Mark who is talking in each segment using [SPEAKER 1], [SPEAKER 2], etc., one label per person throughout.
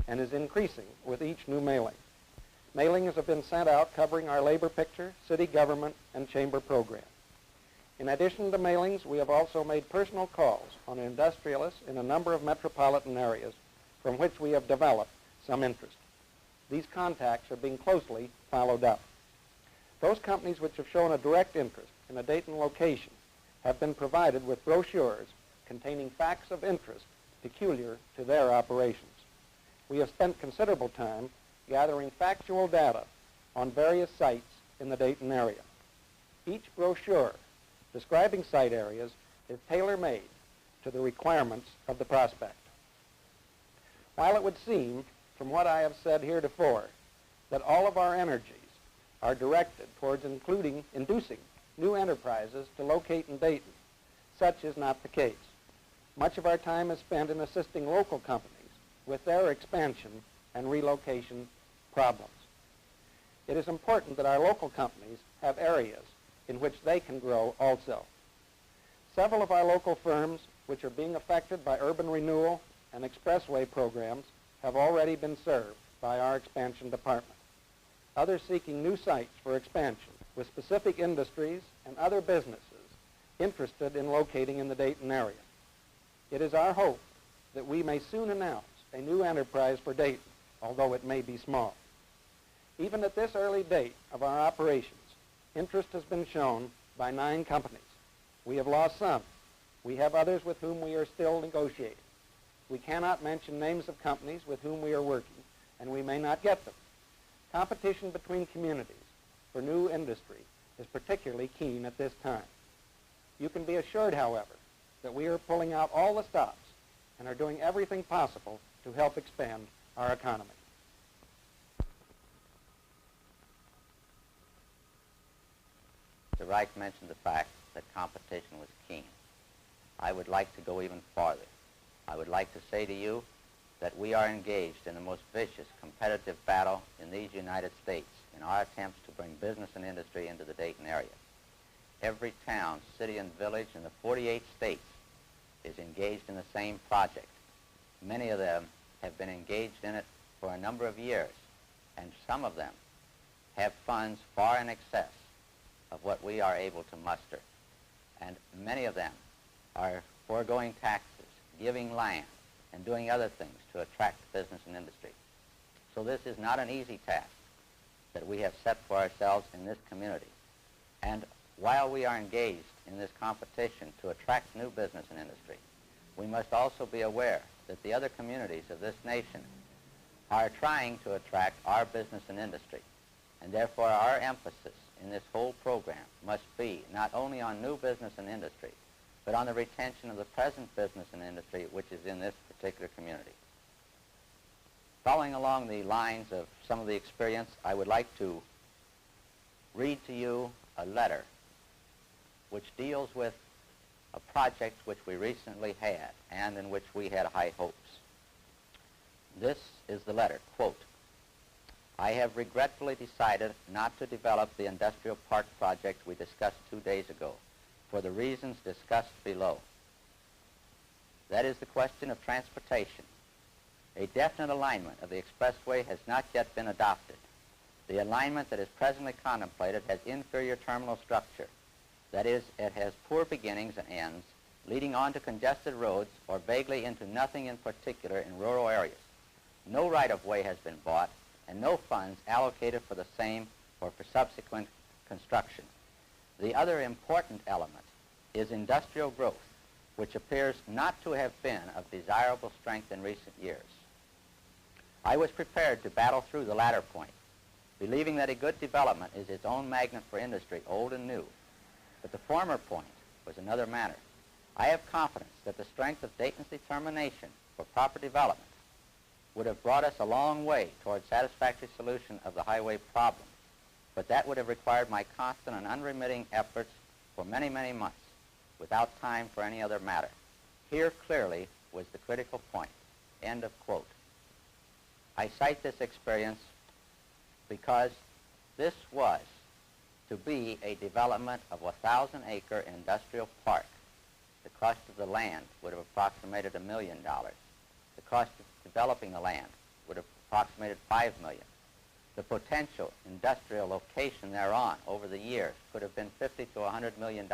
[SPEAKER 1] and is increasing with each new mailing. Mailings have been sent out covering our labor picture, city government, and chamber programs. In addition to mailings, we have also made personal calls on industrialists in a number of metropolitan areas from which we have developed some interest. These contacts are being closely followed up. Those companies which have shown a direct interest in a Dayton location have been provided with brochures containing facts of interest peculiar to their operations. We have spent considerable time gathering factual data on various sites in the Dayton area. Each brochure describing site areas is tailor-made to the requirements of the prospect. While it would seem, from what I have said heretofore, that all of our energies are directed towards inducing new enterprises to locate in Dayton, such is not the case. Much of our time is spent in assisting local companies with their expansion and relocation problems. It is important that our local companies have areas in which they can grow also. Several of our local firms, which are being affected by urban renewal and expressway programs, have already been served by our expansion department. Others seeking new sites for expansion with specific industries and other businesses interested in locating in the Dayton area. It is our hope that we may soon announce a new enterprise for Dayton, although it may be small. Even at this early date of our operations, interest has been shown by 9 companies. We have lost some. We have others with whom we are still negotiating. We cannot mention names of companies with whom we are working, and we may not get them. Competition between communities for new industry is particularly keen at this time. You can be assured, however, that we are pulling out all the stops and are doing everything possible to help expand our economy.
[SPEAKER 2] Mr. Rike mentioned the fact that competition was keen. I would like to go even farther. I would like to say to you that we are engaged in the most vicious competitive battle in these United States in our attempts to bring business and industry into the Dayton area. Every town, city, and village in the 48 states is engaged in the same project. Many of them have been engaged in it for a number of years, and some of them have funds far in excess of what we are able to muster. And many of them are foregoing taxes, giving land, and doing other things to attract business and industry. So this is not an easy task that we have set for ourselves in this community. And while we are engaged in this competition to attract new business and industry, we must also be aware that the other communities of this nation are trying to attract our business and industry. And therefore our emphasis in this whole program must be not only on new business and industry, but on the retention of the present business and industry which is in this particular community. Following along the lines of some of the experience, I would like to read to you a letter which deals with a project which we recently had and in which we had high hopes. This is the letter, quote, "I have regretfully decided not to develop the industrial park project we discussed 2 days ago for the reasons discussed below. That is the question of transportation. A definite alignment of the expressway has not yet been adopted. The alignment that is presently contemplated has inferior terminal structure. That is, it has poor beginnings and ends, leading on to congested roads or vaguely into nothing in particular in rural areas. No right-of-way has been bought, and no funds allocated for the same or for subsequent construction. The other important element is industrial growth, which appears not to have been of desirable strength in recent years. I was prepared to battle through the latter point, believing that a good development is its own magnet for industry, old and new. But the former point was another matter. I have confidence that the strength of Dayton's determination for proper development would have brought us a long way toward satisfactory solution of the highway problem, but that would have required my constant and unremitting efforts for many, many months, without time for any other matter. Here clearly was the critical point." End of quote. I cite this experience because this was to be a development of a 1,000-acre industrial park. The cost of the land would have approximated $1 million. The cost of developing the land would have approximated 5 million. The potential industrial location thereon over the years could have been $50 to $100 million,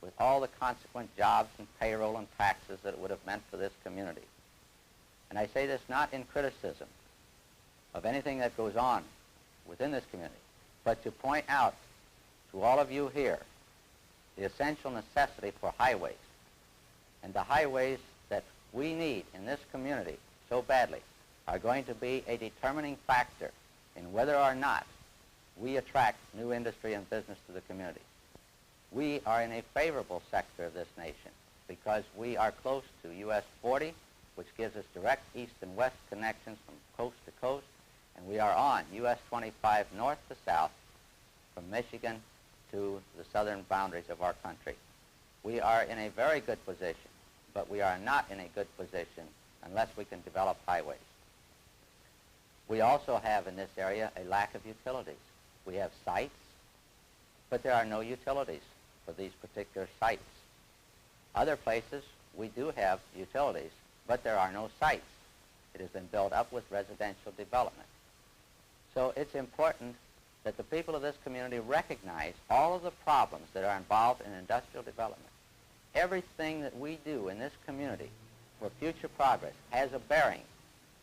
[SPEAKER 2] with all the consequent jobs and payroll and taxes that it would have meant for this community. And I say this not in criticism of anything that goes on within this community, but to point out to all of you here the essential necessity for highways. And the highways that we need in this community so badly are going to be a determining factor in whether or not we attract new industry and business to the community. We are in a favorable sector of this nation because we are close to US 40, which gives us direct east and west connections from coast to coast, and we are on US 25 north to south from Michigan to the southern boundaries of our country. We are in a very good position, but we are not in a good position unless we can develop highways. We also have in this area a lack of utilities. We have sites, but there are no utilities for these particular sites. Other places, we do have utilities, but there are no sites. It has been built up with residential development. So it's important that the people of this community recognize all of the problems that are involved in industrial development. Everything that we do in this community for future progress has a bearing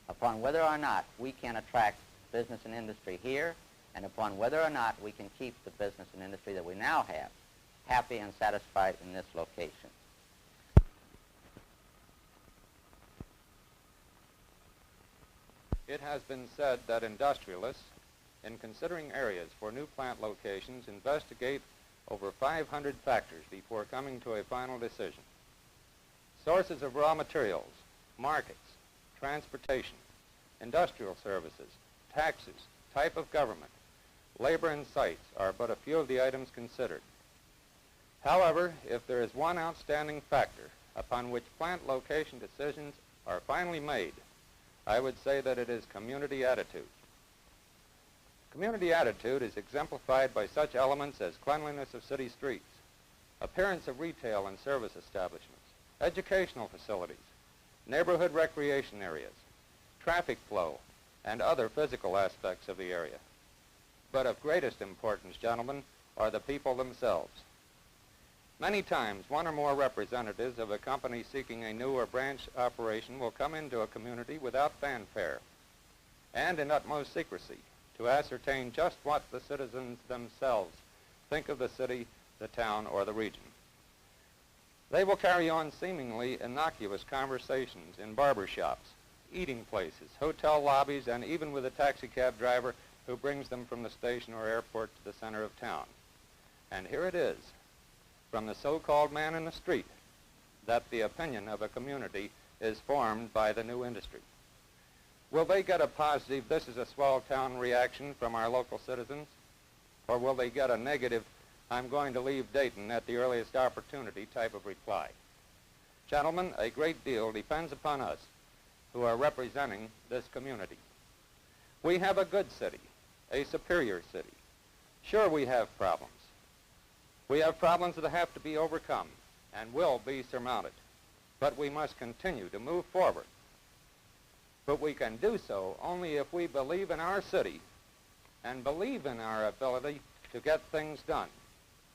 [SPEAKER 2] upon whether or not we can attract business and industry here, and upon whether or not we can keep the business and industry that we now have happy and satisfied in this location.
[SPEAKER 3] It has been said that industrialists, in considering areas for new plant locations, investigate over 500 factors before coming to a final decision. Sources of raw materials, markets, transportation, industrial services, taxes, type of government, labor and sites are but a few of the items considered. However, if there is one outstanding factor upon which plant location decisions are finally made, I would say that it is community attitude. Community attitude is exemplified by such elements as cleanliness of city streets, appearance of retail and service establishments, educational facilities, neighborhood recreation areas, traffic flow, and other physical aspects of the area. But of greatest importance, gentlemen, are the people themselves. Many times, one or more representatives of a company seeking a new or branch operation will come into a community without fanfare and in utmost secrecy to ascertain just what the citizens themselves think of the city, the town, or the region. They will carry on seemingly innocuous conversations in barber shops, eating places, hotel lobbies, and even with a taxi cab driver who brings them from the station or airport to the center of town. And here it is, from the so-called man in the street, that the opinion of a community is formed by the new industry. Will they get a positive, "this is a small town" reaction from our local citizens? Or will they get a negative, "I'm going to leave Dayton at the earliest opportunity" type of reply? Gentlemen, a great deal depends upon us who are representing this community. We have a good city, a superior city. Sure, we have problems. We have problems that have to be overcome and will be surmounted. But we must continue to move forward. But we can do so only if we believe in our city and believe in our ability to get things done.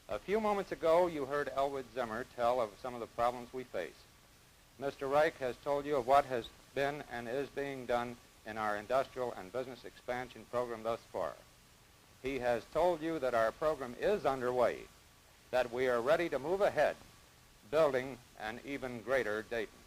[SPEAKER 3] A few moments ago, you heard Elwood Zimmer tell of some of the problems we face. Mr. Rike has told you of what has been and is being done in our industrial and business expansion program thus far. He has told you that our program is underway, that we are ready to move ahead, building an even greater Dayton.